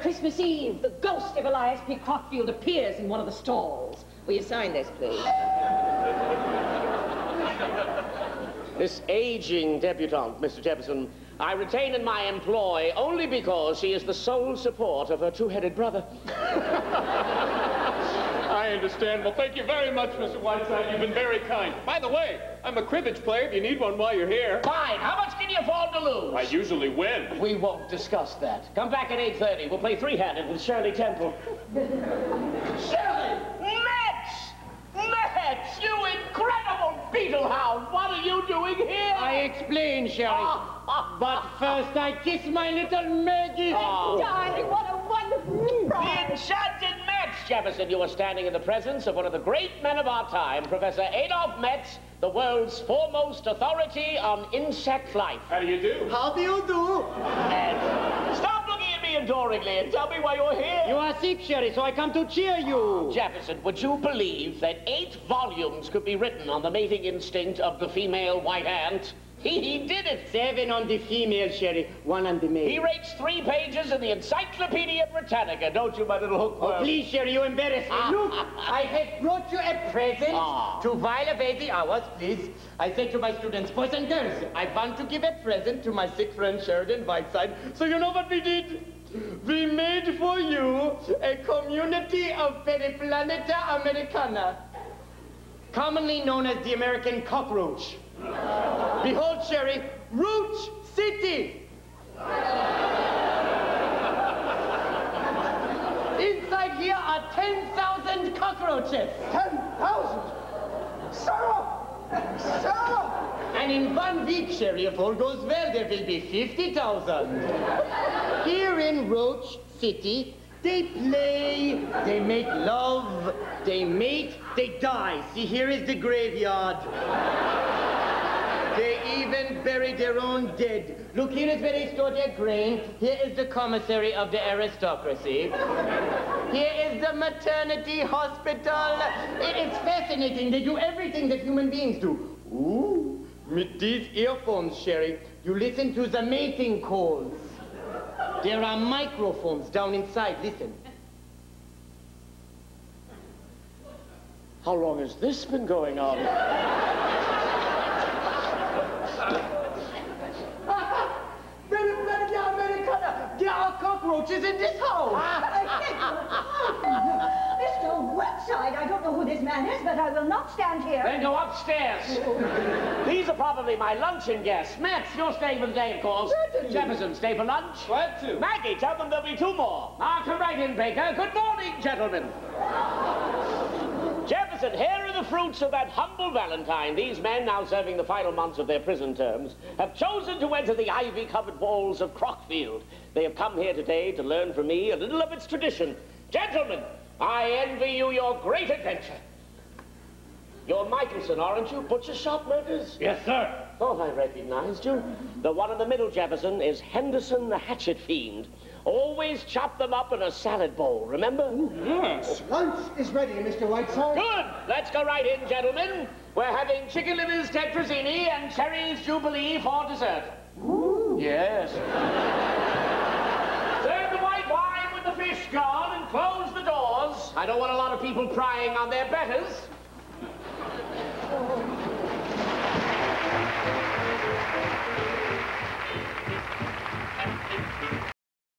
Christmas Eve, the ghost of Elias P. Crockfield appears in one of the stalls. Will you sign this, please? This aging debutante, Mr. Jefferson, I retain in my employ only because she is the sole support of her two-headed brother. I understand. Well, thank you very much, Mr. Whiteside. You've been very kind. By the way, I'm a cribbage player if you need one while you're here. Fine. How much can you afford to lose? I usually win. We won't discuss that. Come back at 8:30. We'll play three-handed with Shirley Temple. Shirley! Mets! Mets! You incredible beetle hound! What are you doing here? I explain, Shirley. But first I kiss my little Maggie. Darling, what a wonderful surprise. The enchanted Metz, Jefferson. You are standing in the presence of one of the great men of our time, Professor Adolf Metz, the world's foremost authority on insect life. How do you do? How do you do? And stop looking at me adoringly and tell me why you're here. You are sick, Shirley, so I come to cheer you. Jefferson, would you believe that 8 volumes could be written on the mating instinct of the female white ant? He did it. 7 on the female, Shirley, 1 on the male. He rates 3 pages in the Encyclopedia Britannica, don't you, my little hookworm? Oh, please, Shirley, you embarrass me. Look, I have brought you a present to while away the hours, please. I said to my students, boys and girls, I want to give a present to my sick friend Sheridan Whiteside. So you know what we did? We made for you a community of Periplaneta Americana, commonly known as the American cockroach. Behold, Sherry, Roach City. Inside here are 10,000 cockroaches. 10,000? Sir! Sir! And in 1 week, Sherry, if all goes well, there will be 50,000. Here in Roach City, they play, they make love, they mate, they die. See, here is the graveyard. They even bury their own dead. Look, here is where they store their grain. Here is the commissary of the aristocracy. Here is the maternity hospital. It's fascinating. They do everything that human beings do. Ooh, with these earphones, Sherry, you listen to the mating calls. There are microphones down inside. Listen. How long has this been going on? There are cockroaches in this house. Mr. Whiteside, I don't know who this man is, but I will not stand here. Then go upstairs. These are probably my luncheon guests. Max, you're staying for the day, of course. Certainly. Jefferson, stay for lunch. Glad to. Maggie, tell them there'll be 2 more. Now, come right in, Baker. Good morning, gentlemen. Jefferson, here are the fruits of that humble Valentine. These men, now serving the final months of their prison terms, have chosen to enter the ivy-covered walls of Crockfield. They have come here today to learn from me a little of its tradition. Gentlemen, I envy you your great adventure. You're Michelson, aren't you? Butcher Shop Murders? Yes, sir. Thought I recognized you. The one in the middle, Jefferson, is Henderson the Hatchet Fiend. Always chop them up in a salad bowl, remember? Yes. Lunch is ready, Mr. Whiteside. Good. Let's go right in, gentlemen. We're having chicken livers tetrazzini and cherries jubilee for dessert. Ooh. Yes. Serve the white wine with the fish gone and close the doors. I don't want a lot of people prying on their betters.